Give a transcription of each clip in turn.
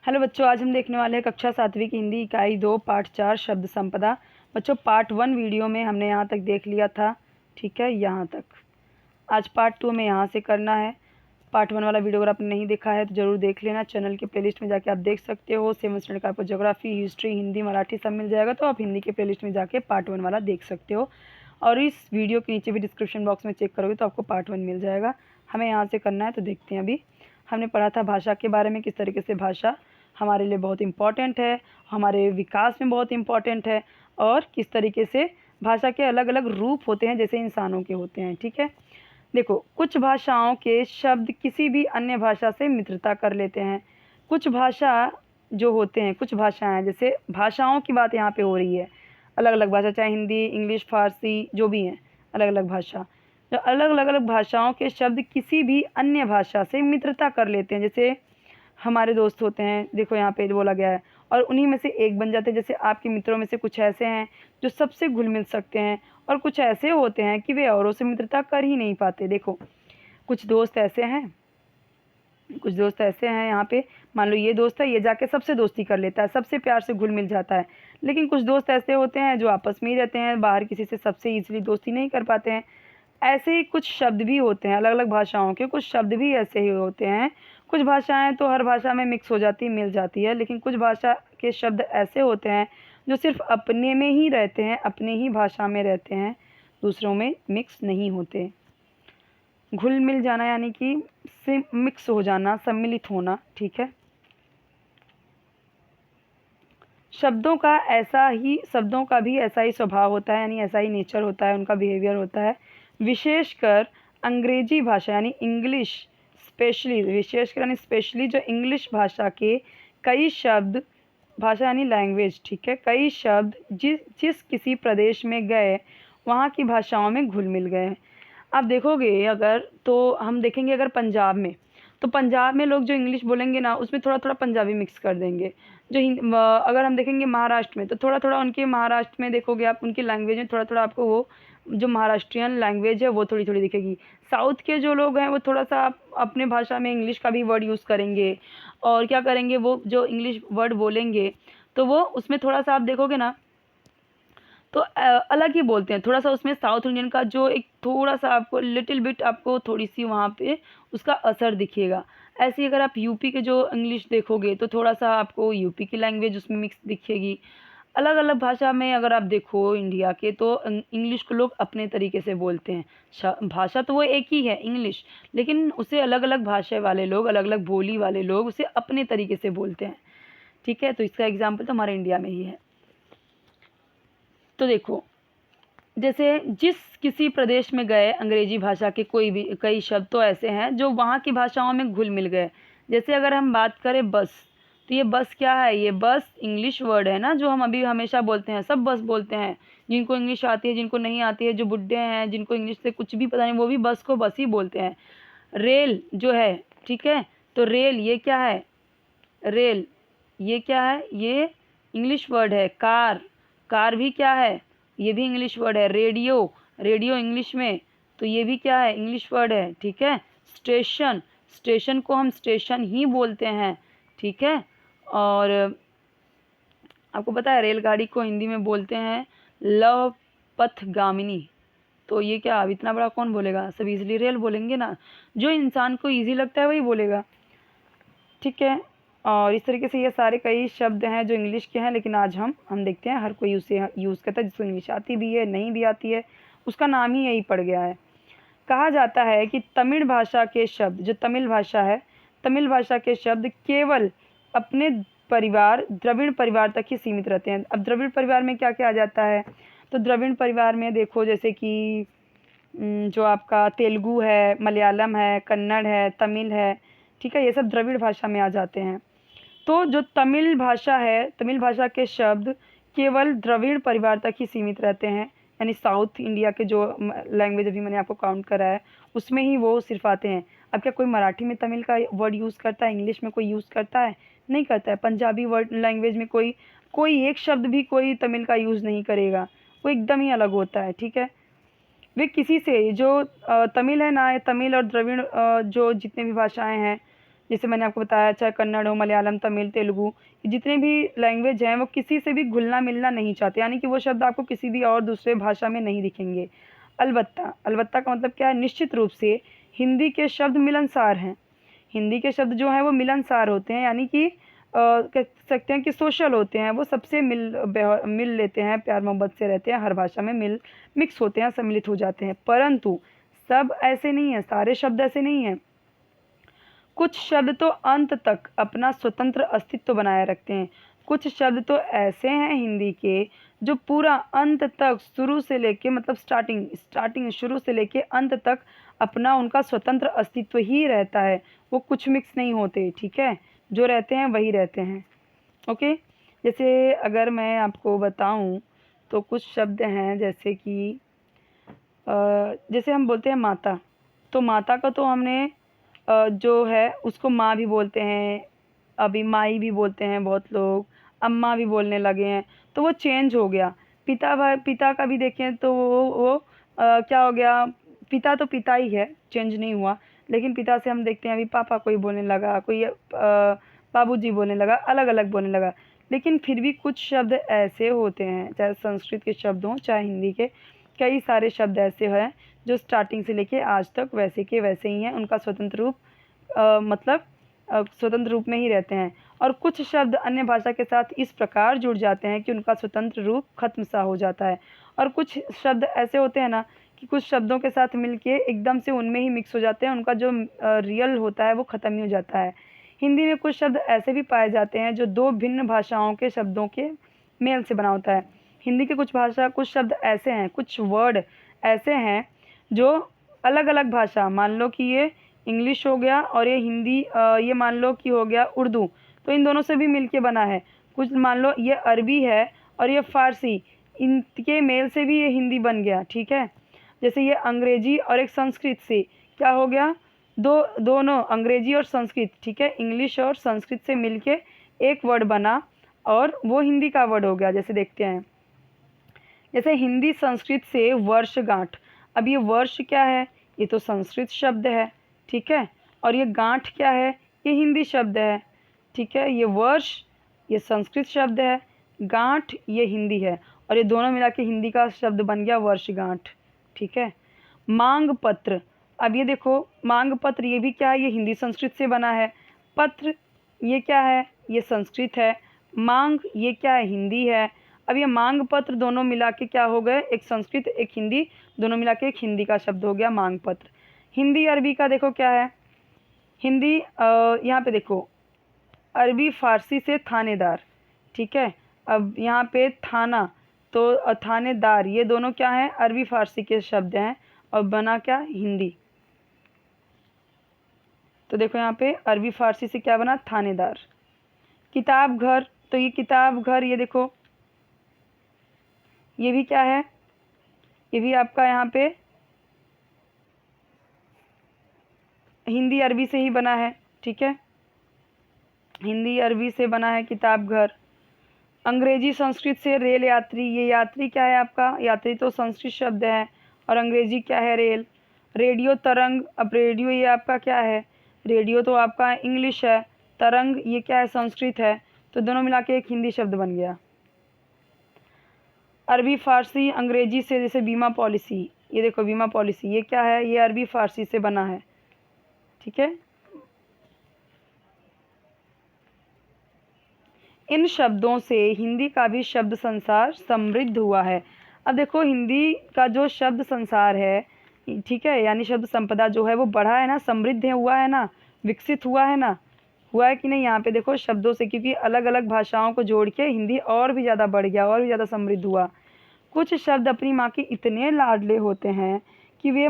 Hello बच्चों, आज हम देखने वाले हैं कक्षा 7वीं की हिंदी इकाई 2 पाठ 4 शब्द संपदा। बच्चों, पार्ट 1 वीडियो में हमने यहाँ तक देख लिया था, ठीक है, यहाँ तक। आज पार्ट 2 में यहाँ से करना है। पार्ट 1 वाला वीडियो अगर आपने नहीं देखा है तो ज़रूर देख लेना। चैनल के प्लेलिस्ट में जाके आप देख सकते हो। 7th स्टैंडर्ड का आपको ज्योग्राफी, हिस्ट्री, हिंदी, मराठी सब मिल जाएगा, तो आप हिंदी के प्लेलिस्ट में जाके पार्ट 1 वाला देख सकते हो। और इस वीडियो के नीचे भी डिस्क्रिप्शन बॉक्स में चेक करोगे तो आपको पार्ट 1 मिल जाएगा। हमें यहाँ से करना है, तो देखते हैं। अभी हमने पढ़ा था भाषा के बारे में, किस तरीके से भाषा हमारे लिए बहुत इम्पॉर्टेंट है, हमारे विकास में बहुत इम्पॉर्टेंट है, और किस तरीके से भाषा के अलग अलग रूप होते हैं जैसे इंसानों के होते हैं, ठीक है। देखो, कुछ भाषाओं के शब्द किसी भी अन्य भाषा से मित्रता कर लेते हैं। कुछ भाषा जो होते हैं, कुछ भाषाएं, जैसे भाषाओं की बात यहाँ पे हो रही है, अलग अलग भाषा, चाहे हिंदी, इंग्लिश, फारसी, जो भी हैं, अलग अलग भाषा, जो अलग अलग अलग भाषाओं के शब्द किसी भी अन्य भाषा से मित्रता कर लेते हैं। जैसे हमारे दोस्त होते हैं, देखो यहाँ पे बोला गया है, और उन्हीं में से एक बन जाते हैं। जैसे आपके मित्रों में से कुछ ऐसे हैं जो सबसे घुल मिल सकते हैं, और कुछ ऐसे होते हैं कि वे औरों से मित्रता कर ही नहीं पाते। देखो, कुछ दोस्त ऐसे हैं, कुछ दोस्त ऐसे हैं, यहाँ पे मान लो ये दोस्त है, ये जाके सबसे दोस्ती कर लेता है, सबसे प्यार से घुल मिल जाता है। लेकिन कुछ दोस्त ऐसे होते हैं जो आपस में ही रहते हैं, बाहर किसी से सबसे ईजिली दोस्ती नहीं कर पाते हैं। ऐसे ही कुछ शब्द भी होते हैं, अलग अलग भाषाओं के कुछ शब्द भी ऐसे ही होते हैं। कुछ भाषाएं तो हर भाषा में मिक्स हो जाती, मिल जाती है, लेकिन कुछ भाषा के शब्द ऐसे होते हैं जो सिर्फ अपने में ही रहते हैं, अपने ही भाषा में रहते हैं, दूसरों में मिक्स नहीं होते। घुल मिल जाना यानी कि मिक्स हो जाना, सम्मिलित होना, ठीक है। शब्दों का भी ऐसा ही स्वभाव होता है, यानी ऐसा ही नेचर होता है, उनका बिहेवियर होता है। विशेषकर अंग्रेजी भाषा यानी इंग्लिश, विशेषकर यानी स्पेशली जो इंग्लिश भाषा के कई शब्द, भाषा यानी लैंग्वेज, ठीक है, कई शब्द जिस किसी प्रदेश में गए वहाँ की भाषाओं में घुल मिल गए। आप देखोगे अगर, तो हम देखेंगे अगर पंजाब में, तो पंजाब में लोग जो इंग्लिश बोलेंगे ना, उसमें थोड़ा थोड़ा पंजाबी मिक्स कर देंगे। अगर हम देखेंगे महाराष्ट्र में, तो थोड़ा थोड़ा उनके महाराष्ट्र में देखोगे आप, उनकी लैंग्वेज में थोड़ा थोड़ा आपको वो जो महाराष्ट्रियन लैंग्वेज है वो थोड़ी थोड़ी दिखेगी। साउथ के जो लोग हैं वो थोड़ा सा अपने भाषा में इंग्लिश का भी वर्ड यूज़ करेंगे, और क्या करेंगे, वो जो इंग्लिश वर्ड बोलेंगे तो वो उसमें थोड़ा सा आप देखोगे ना, तो अलग ही बोलते हैं। थोड़ा सा उसमें साउथ इंडियन का जो एक थोड़ा सा आपको लिटिल बिट, आपको थोड़ी सी वहाँ पे उसका असर दिखेगा। ऐसे ही अगर आप यूपी के जो इंग्लिश देखोगे तो थोड़ा सा आपको यूपी की लैंग्वेज उसमें मिक्स दिखेगी। अलग अलग भाषा में अगर आप देखो इंडिया के, तो इंग्लिश को लोग अपने तरीके से बोलते हैं। भाषा तो वो एक ही है, इंग्लिश, लेकिन उसे अलग अलग भाषा वाले लोग, अलग अलग बोली वाले लोग उसे अपने तरीके से बोलते हैं, ठीक है। तो इसका एग्जाम्पल तो हमारे इंडिया में ही है। तो देखो, जैसे जिस किसी प्रदेश में गए, अंग्रेजी भाषा के कई शब्द तो ऐसे हैं जो वहाँ की भाषाओं में घुल मिल गए। जैसे अगर हम बात करें बस, तो ये बस क्या है, ये बस इंग्लिश वर्ड है ना, जो हम अभी हमेशा बोलते हैं, सब बस बोलते हैं। जिनको इंग्लिश आती है, जिनको नहीं आती है, जो बुढ़े हैं, जिनको इंग्लिश से कुछ भी पता नहीं, वो भी बस को बस ही बोलते हैं। रेल जो है, ठीक है, तो रेल ये क्या है, रेल ये क्या है, ये इंग्लिश वर्ड है। कार, कार भी क्या है, ये भी इंग्लिश वर्ड है। रेडियो, रेडियो इंग्लिश में, तो ये भी क्या है, इंग्लिश वर्ड है, ठीक है। स्टेशन, स्टेशन को हम स्टेशन ही बोलते हैं, ठीक है। और आपको पता है रेलगाड़ी को हिंदी में बोलते हैं लव पथगामिनी। तो ये क्या, अब इतना बड़ा कौन बोलेगा, सब इजीली रेल बोलेंगे ना, जो इंसान को इजी लगता है वही बोलेगा, ठीक है। और इस तरीके से ये सारे कई शब्द हैं जो इंग्लिश के हैं, लेकिन आज हम देखते हैं हर कोई उसे यूज़ करता है, जिसको इंग्लिश आती भी है, नहीं भी आती है, उसका नाम ही यही पड़ गया है। कहा जाता है कि तमिल भाषा के शब्द, जो तमिल भाषा है, तमिल भाषा के शब्द केवल अपने परिवार द्रविड़ परिवार तक ही सीमित रहते हैं। अब द्रविड़ परिवार में क्या क्या आ जाता है, तो द्रविड़ परिवार में देखो, जैसे कि जो आपका तेलुगु है, मलयालम है, कन्नड़ है, तमिल है, ठीक है, ये सब द्रविड़ भाषा में आ जाते हैं। तो जो तमिल भाषा है, तमिल भाषा के शब्द केवल द्रविड़ परिवार तक ही सीमित रहते हैं, यानी साउथ इंडिया के जो लैंग्वेज अभी मैंने आपको काउंट करा है उसमें ही वो सिर्फ आते हैं। अब क्या कोई मराठी में तमिल का वर्ड यूज़ करता है, इंग्लिश में कोई यूज़ करता है, नहीं करता है। पंजाबी वर्ड लैंग्वेज में कोई कोई एक शब्द भी कोई तमिल का यूज़ नहीं करेगा, वो एकदम ही अलग होता है, ठीक है। वे किसी से जो तमिल है ना, तमिल और द्रविड़ जो जितने भी भाषाएं हैं, जैसे मैंने आपको बताया, चाहे कन्नड़ हो, मलयालम, तमिल, तेलुगु, जितने भी लैंग्वेज हैं वो किसी से भी घुलना मिलना नहीं चाहते, यानी कि वो शब्द आपको किसी भी और दूसरे भाषा में नहीं दिखेंगे। अलबत्ता, अलबत्ता का मतलब क्या है? निश्चित रूप से हिंदी के शब्द मिलनसार हैं। हिंदी के शब्द जो हैं वो मिलनसार होते हैं, यानी कि कह सकते हैं कि सोशल होते हैं, वो सबसे मिल लेते हैं, प्यार मोहब्बत से रहते हैं, हर भाषा में मिक्स होते हैं, सम्मिलित हो जाते हैं। परंतु सब ऐसे नहीं है, सारे शब्द ऐसे नहीं हैं। कुछ शब्द तो अंत तक अपना स्वतंत्र अस्तित्व बनाए रखते हैं। कुछ शब्द तो ऐसे हैं हिंदी के जो पूरा अंत तक, शुरू से लेके मतलब स्टार्टिंग शुरू से लेके अंत तक अपना उनका स्वतंत्र अस्तित्व ही रहता है, वो कुछ मिक्स नहीं होते। ठीक है, जो रहते हैं वही रहते हैं। ओके, जैसे अगर मैं आपको बताऊं तो कुछ शब्द हैं, जैसे कि जैसे हम बोलते हैं माता, तो माता का तो हमने जो है उसको माँ भी बोलते हैं, अभी माई भी बोलते हैं बहुत लोग, अम्मा भी बोलने लगे हैं, तो वो चेंज हो गया। पिता का भी देखें तो वो क्या हो गया? पिता तो पिता ही है, चेंज नहीं हुआ। लेकिन पिता से हम देखते हैं अभी पापा कोई बोलने लगा, कोई बाबूजी बोलने लगा, अलग अलग बोलने लगा। लेकिन फिर भी कुछ शब्द ऐसे होते हैं, चाहे संस्कृत के शब्द हों चाहे हिंदी के, कई सारे शब्द ऐसे हैं जो स्टार्टिंग से लेके आज तक वैसे के वैसे ही हैं, उनका स्वतंत्र रूप मतलब स्वतंत्र रूप में ही रहते हैं। और कुछ शब्द अन्य भाषा के साथ इस प्रकार जुड़ जाते हैं कि उनका स्वतंत्र रूप खत्म सा हो जाता है। और कुछ शब्द ऐसे होते हैं ना कि कुछ शब्दों के साथ मिलके एकदम से उनमें ही मिक्स हो जाते हैं, उनका जो रियल होता है वो ख़त्म ही हो जाता है। हिंदी में कुछ शब्द ऐसे भी पाए जाते हैं जो दो भिन्न भाषाओं के शब्दों के मेल से बना होता है। हिंदी के कुछ शब्द ऐसे हैं, कुछ वर्ड ऐसे हैं जो अलग अलग भाषा, मान लो कि ये इंग्लिश हो गया और ये हिंदी, ये मान लो कि हो गया उर्दू, तो इन दोनों से भी मिलके बना है। कुछ मान लो ये अरबी है और ये फ़ारसी, इनके मेल से भी ये हिंदी बन गया। ठीक है, जैसे ये अंग्रेजी और एक संस्कृत से क्या हो गया? दोनों अंग्रेजी और संस्कृत, ठीक है, इंग्लिश और संस्कृत से मिलके एक वर्ड बना और वो हिंदी का वर्ड हो गया। जैसे देखते हैं, जैसे हिंदी संस्कृत से वर्षगांठ, अब ये वर्ष क्या है? ये तो संस्कृत शब्द है, ठीक है, और ये गांठ क्या है? ये हिंदी शब्द है। ठीक है, ये वर्ष ये संस्कृत शब्द है, गांठ ये हिंदी है, और ये दोनों मिला के हिंदी का शब्द बन गया वर्षगांठ। ठीक है, मांग पत्र, अब ये देखो मांग पत्र ये भी क्या है? ये हिंदी संस्कृत से बना है। पत्र ये क्या है? ये संस्कृत है। मांग ये क्या है? हिंदी है। अब ये मांग पत्र दोनों मिला के क्या हो गए? एक संस्कृत एक हिंदी, दोनों मिला के एक हिंदी का शब्द हो गया मांग पत्र। हिंदी अरबी का देखो क्या है? हिंदी यहाँ पे देखो, अरबी फ़ारसी से थानेदार, ठीक है, अब यहाँ पे थाना तो थानेदार, ये दोनों क्या हैं? अरबी फ़ारसी के शब्द हैं और बना क्या? हिंदी। तो देखो यहाँ पे अरबी फ़ारसी से क्या बना? थानेदार। किताब घर, तो ये किताब घर, ये देखो ये भी क्या है? ये भी आपका यहाँ पे हिंदी अरबी से ही बना है। ठीक है, हिंदी अरबी से बना है किताब घर। अंग्रेजी संस्कृत से रेल यात्री, ये यात्री क्या है आपका? यात्री तो संस्कृत शब्द है और अंग्रेजी क्या है? रेल। रेडियो तरंग, अब रेडियो ये आपका क्या है? रेडियो तो आपका इंग्लिश है, तरंग ये क्या है? संस्कृत है, तो दोनों मिला के एक हिंदी शब्द बन गया। अरबी फ़ारसी अंग्रेजी से, जैसे बीमा पॉलिसी, ये देखो बीमा पॉलिसी ये क्या है? ये अरबी फ़ारसी से बना है। ठीक है, इन शब्दों से हिंदी का भी शब्द संसार समृद्ध हुआ है। अब देखो हिंदी का जो शब्द संसार है, ठीक है, यानी शब्द संपदा जो है वो बढ़ा है ना, समृद्ध है, हुआ है ना, विकसित हुआ है ना, हुआ है कि नहीं? यहाँ पे देखो शब्दों से, क्योंकि अलग अलग भाषाओं को जोड़ के हिंदी और भी ज़्यादा बढ़ गया, और भी ज़्यादा समृद्ध हुआ। कुछ शब्द अपनी माँ के इतने लाडले होते हैं कि वे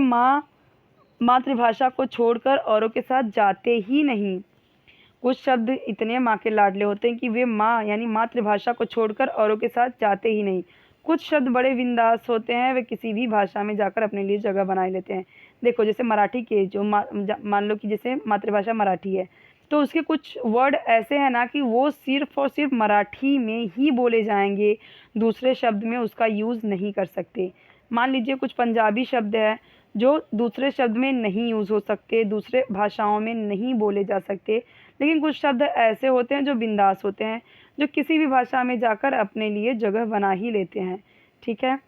मातृभाषा को छोड़कर औरों के साथ जाते ही नहीं। कुछ शब्द इतने माँ के लाडले होते हैं कि वे माँ यानी मातृभाषा को छोड़कर औरों के साथ जाते ही नहीं। कुछ शब्द बड़े बिंदास होते हैं, वे किसी भी भाषा में जाकर अपने लिए जगह बनाए लेते हैं। देखो जैसे मराठी के जो मान लो कि जैसे मातृभाषा मराठी है, तो उसके कुछ वर्ड ऐसे हैं ना कि वो सिर्फ और सिर्फ मराठी में ही बोले जाएंगे, दूसरे शब्द में उसका यूज़ नहीं कर सकते। मान लीजिए कुछ पंजाबी शब्द है, जो दूसरे शब्द में नहीं यूज़ हो सकते, दूसरे भाषाओं में नहीं बोले जा सकते। लेकिन कुछ शब्द ऐसे होते हैं जो बिंदास होते हैं, जो किसी भी भाषा में जाकर अपने लिए जगह बना ही लेते हैं। ठीक है।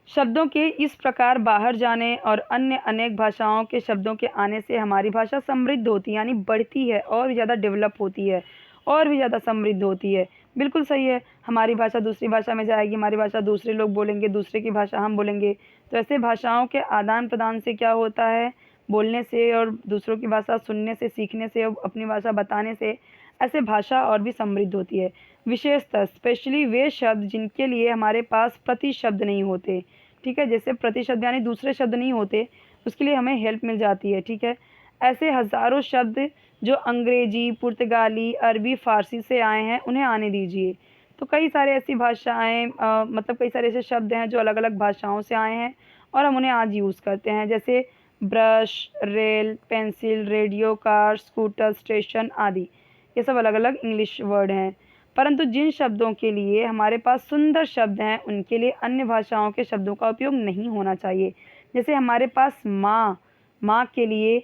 शब्दों के इस प्रकार बाहर जाने और अन्य अनेक भाषाओं के शब्दों के आने से हमारी भाषा समृद्ध होती है, यानी बढ़ती है और भी ज़्यादा डेवलप होती है और भी ज़्यादा समृद्ध होती है। बिल्कुल सही है, हमारी भाषा दूसरी भाषा में जाएगी, हमारी भाषा दूसरे लोग बोलेंगे, दूसरे की भाषा हम बोलेंगे। तो ऐसे भाषाओं के आदान प्रदान से क्या होता है, बोलने से और दूसरों की भाषा सुनने से, सीखने से और अपनी भाषा बताने से ऐसे भाषा और भी समृद्ध होती है। विशेषतः स्पेशली वे शब्द जिनके लिए हमारे पास प्रतिशब्द नहीं होते। ठीक है, जैसे प्रतिशब्द यानी दूसरे शब्द नहीं होते, उसके लिए हमें हेल्प मिल जाती है। ठीक है, ऐसे हज़ारों शब्द जो अंग्रेजी, पुर्तगाली, अरबी, फ़ारसी से आए हैं, उन्हें आने दीजिए। तो कई सारे ऐसी भाषाएँ मतलब कई सारे ऐसे शब्द हैं जो अलग-अलग भाषाओं से आए हैं और हम उन्हें आज यूज़ करते हैं, जैसे brush, rail, pencil, radio, car, scooter, station आदि। ये सब अलग-अलग इंग्लिश वर्ड हैं। परंतु जिन शब्दों के लिए हमारे पास सुंदर शब्द हैं, उनके लिए अन्य भाषाओं के शब्दों का उपयोग नहीं होना चाहिए। जैसे हमारे पास माँ, माँ के लिए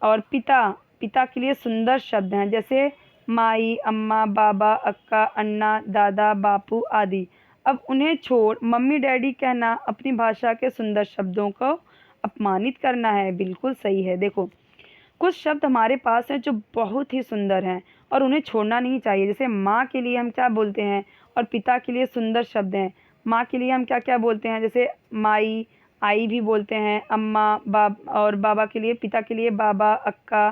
और पिता, पिता के लिए सुंदर शब्द हैं, जैसे माई, अम्मा, बाबा, अक्का, अन्ना, दादा, बापू आदि। अब उन्हें छोड़ मम्मी डैडी कहना अपनी भाषा के सुंदर शब्दों को अपमानित करना है। बिल्कुल सही है। देखो, कुछ शब्द हमारे पास हैं जो बहुत ही सुंदर हैं और उन्हें छोड़ना नहीं चाहिए। जैसे माँ के लिए हम क्या बोलते हैं और पिता के लिए सुंदर शब्द हैं। माँ के लिए हम क्या-क्या बोलते हैं, जैसे माई, आई भी बोलते हैं, अम्मा, और बाबा के लिए, पिता के लिए बाबा, अक्का,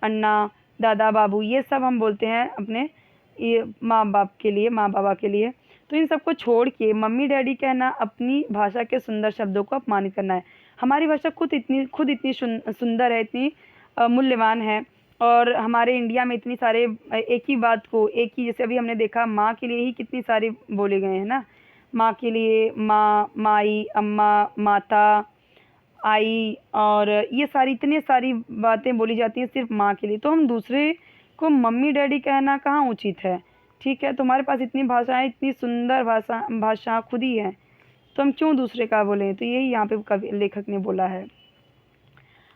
अन्ना, दादा, बाबू, ये सब हम बोलते हैं अपने ये माँ-बाप के लिए, माँ-बाबा के लिए। तो इन सबको छोड़ के मम्मी डैडी कहना अपनी भाषा के सुंदर शब्दों को अपमानित करना है। हमारी भाषा खुद इतनी सुंदर है, इतनी मूल्यवान है और हमारे इंडिया में इतनी सारे एक ही बात को एक ही, जैसे अभी हमने देखा माँ के लिए ही कितनी सारी बोले गए हैं ना। माँ के लिए माँ, माई, अम्मा, माता, आई और ये सारी इतनी सारी बातें बोली जाती हैं सिर्फ माँ के लिए। तो हम दूसरे को मम्मी डैडी कहना कहाँ उचित है। ठीक है, तो हमारे पास इतनी भाषाएं, इतनी सुंदर भाषा खुद ही है, तो हम क्यों दूसरे का बोलें। तो यही यहाँ पे कवि लेखक ने बोला है।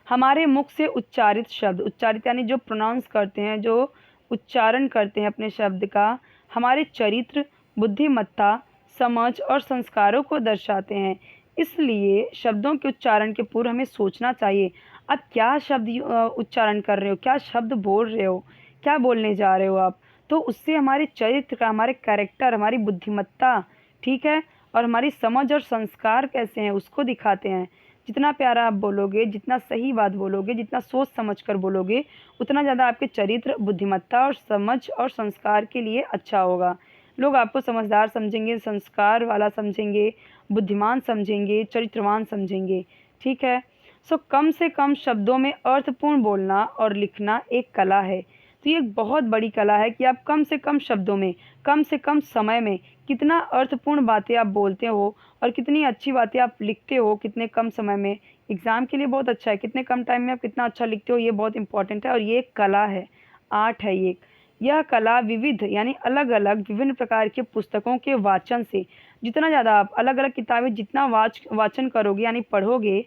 हमारे मुख से उच्चारित शब्द, उच्चारित यानी जो प्रोनाउंस करते हैं, जो उच्चारण करते हैं अपने शब्द का, हमारे चरित्र, बुद्धिमत्ता, समझ और संस्कारों को दर्शाते हैं। इसलिए शब्दों के उच्चारण के पूर्व हमें सोचना चाहिए, आप क्या शब्द उच्चारण कर रहे हो, क्या शब्द बोल रहे हो, क्या बोलने जा रहे हो आप। तो उससे हमारे चरित्र का, हमारे कैरेक्टर, हमारी बुद्धिमत्ता, ठीक है, और हमारी समझ और संस्कार कैसे हैं उसको दिखाते हैं। जितना प्यारा आप बोलोगे, जितना सही बात बोलोगे, जितना सोच समझ कर बोलोगे, उतना ज़्यादा आपके चरित्र, बुद्धिमत्ता और समझ और संस्कार के लिए अच्छा होगा। लोग आपको समझदार समझेंगे, संस्कार वाला समझेंगे, बुद्धिमान समझेंगे, चरित्रवान समझेंगे। ठीक है। सो कम से कम शब्दों में अर्थपूर्ण बोलना और लिखना एक कला है। तो ये एक बहुत बड़ी कला है कि आप कम से कम शब्दों में, कम से कम समय में कितना अर्थपूर्ण बातें आप बोलते हो और कितनी अच्छी बातें आप लिखते हो कितने कम समय में। एग्ज़ाम के लिए बहुत अच्छा है, कितने कम टाइम में आप कितना अच्छा लिखते हो, ये बहुत इंपॉर्टेंट है और ये एक कला है, आर्ट है ये। यह कला विविध यानी अलग-अलग विभिन्न प्रकार के पुस्तकों के वाचन से, जितना ज़्यादा आप अलग-अलग किताबें जितना वाचन करोगे यानी पढ़ोगे,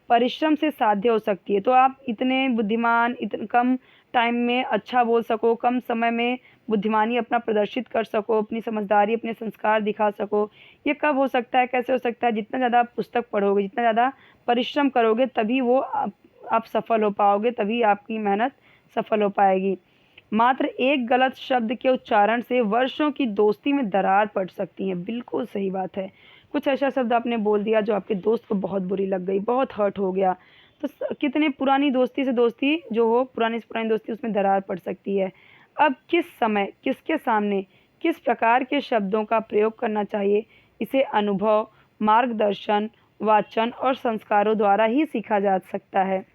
परिश्रम से साध्य हो सकती है। तो आप इतने बुद्धिमान, कम टाइम में अच्छा बोल सको, कम समय में बुद्धिमानी अपना प्रदर्शित कर सको, अपनी समझदारी, अपने संस्कार दिखा सको। ये कब हो सकता है, कैसे हो सकता है? जितना ज़्यादा आप पुस्तक पढ़ोगे, जितना ज़्यादा परिश्रम करोगे, तभी वो आप सफल हो पाओगे, तभी आपकी मेहनत सफल हो पाएगी। मात्र एक गलत शब्द के उच्चारण से वर्षों की दोस्ती में दरार पड़ सकती है। बिल्कुल सही बात है। कुछ ऐसा शब्द आपने बोल दिया जो आपके दोस्त को बहुत बुरी लग गई, बहुत हर्ट हो गया, तो कितने पुरानी दोस्ती से दोस्ती जो हो, पुरानी से पुरानी दोस्ती, उसमें दरार पड़ सकती है। अब किस समय, किसके सामने, किस प्रकार के शब्दों का प्रयोग करना चाहिए, इसे अनुभव, मार्गदर्शन, वाचन और संस्कारों द्वारा ही सीखा जा सकता है।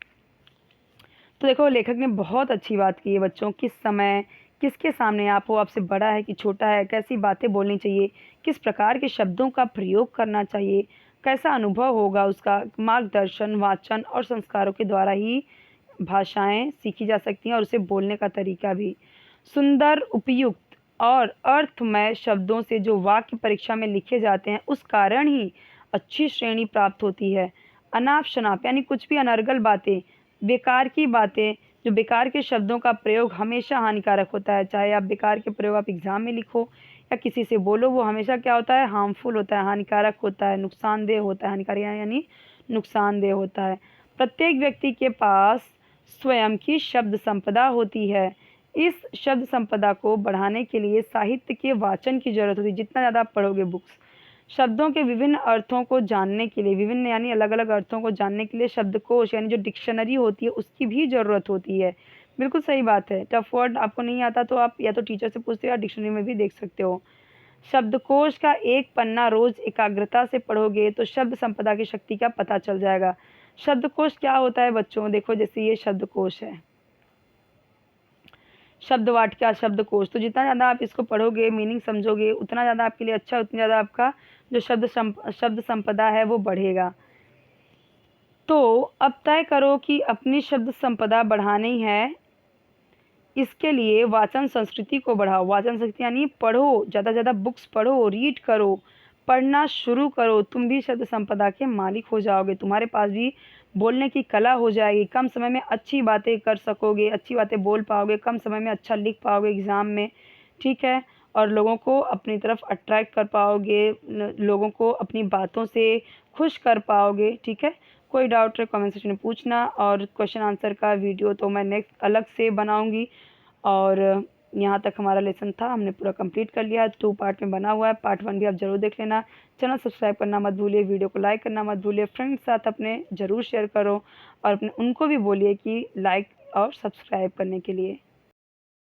तो देखो, लेखक ने बहुत अच्छी बात की है बच्चों, किस समय, किसके सामने आप हो, आपसे बड़ा है कि छोटा है, कैसी बातें बोलनी चाहिए, किस प्रकार के शब्दों का प्रयोग करना चाहिए, कैसा अनुभव होगा उसका, मार्गदर्शन, वाचन और संस्कारों के द्वारा ही भाषाएं सीखी जा सकती हैं और उसे बोलने का तरीका भी। सुंदर, उपयुक्त और अर्थमय शब्दों से जो वाक्य परीक्षा में लिखे जाते हैं, उस कारण ही अच्छी श्रेणी प्राप्त होती है। अनाप शनाप यानी कुछ भी अनर्गल बातें, बेकार की बातें, जो बेकार के शब्दों का प्रयोग हमेशा हानिकारक होता है। चाहे आप बेकार के प्रयोग आप एग्जाम में लिखो या किसी से बोलो, वो हमेशा क्या होता है, हार्मफुल होता है, हानिकारक होता है, नुकसानदेह होता है। हानिकारक यानी नुकसानदेह होता है। प्रत्येक व्यक्ति के पास स्वयं की शब्द संपदा होती है। इस शब्द संपदा को बढ़ाने के लिए साहित्य के वाचन की जरूरत होती है। जितना ज़्यादा आप पढ़ोगे बुक्स, शब्दों के विभिन्न अर्थों को जानने के लिए, विभिन्न यानी अलग अलग अर्थों को जानने के लिए शब्दकोश यानी जो डिक्शनरी होती है उसकी भी ज़रूरत होती है। बिल्कुल सही बात है। टफ वर्ड आपको नहीं आता तो आप या तो टीचर से पूछते हो या डिक्शनरी में भी देख सकते हो। शब्दकोश का एक पन्ना रोज एकाग्रता से पढ़ोगे तो शब्द संपदा की शक्ति का पता चल जाएगा। शब्दकोश क्या होता है बच्चों, देखो जैसे ये शब्दकोश है, शब्द वाटिका शब्दकोश। तो जितना ज़्यादा आप इसको पढ़ोगे, मीनिंग समझोगे, उतना ज़्यादा आपके लिए अच्छा, उतना ज़्यादा आपका जो शब्द संपदा है वो बढ़ेगा। तो अब तय करो कि अपनी शब्द संपदा बढ़ानी है। इसके लिए वाचन संस्कृति को बढ़ाओ। वाचन संस्कृति यानी पढ़ो, ज़्यादा से ज़्यादा बुक्स पढ़ो, रीड करो, पढ़ना शुरू करो। तुम भी शब्द संपदा के मालिक हो जाओगे। तुम्हारे पास भी बोलने की कला हो जाएगी। कम समय में अच्छी बातें कर सकोगे, अच्छी बातें बोल पाओगे, कम समय में अच्छा लिख पाओगे एग्ज़ाम में, ठीक है। और लोगों को अपनी तरफ अट्रैक्ट कर पाओगे, लोगों को अपनी बातों से खुश कर पाओगे, ठीक है। कोई डाउट है कमेंट सेक्शन में पूछना, और क्वेश्चन आंसर का वीडियो तो मैं नेक्स्ट अलग से बनाऊंगी। और यहाँ तक हमारा लेसन था, हमने पूरा कंप्लीट कर लिया। 2 पार्ट में बना हुआ है, पार्ट 1 भी आप ज़रूर देख लेना। चैनल सब्सक्राइब करना मत भूलिए, वीडियो को लाइक करना मत भूलिए, फ्रेंड्स के साथ अपने ज़रूर शेयर करो, और अपने उनको भी बोलिए कि लाइक और सब्सक्राइब करने के लिए।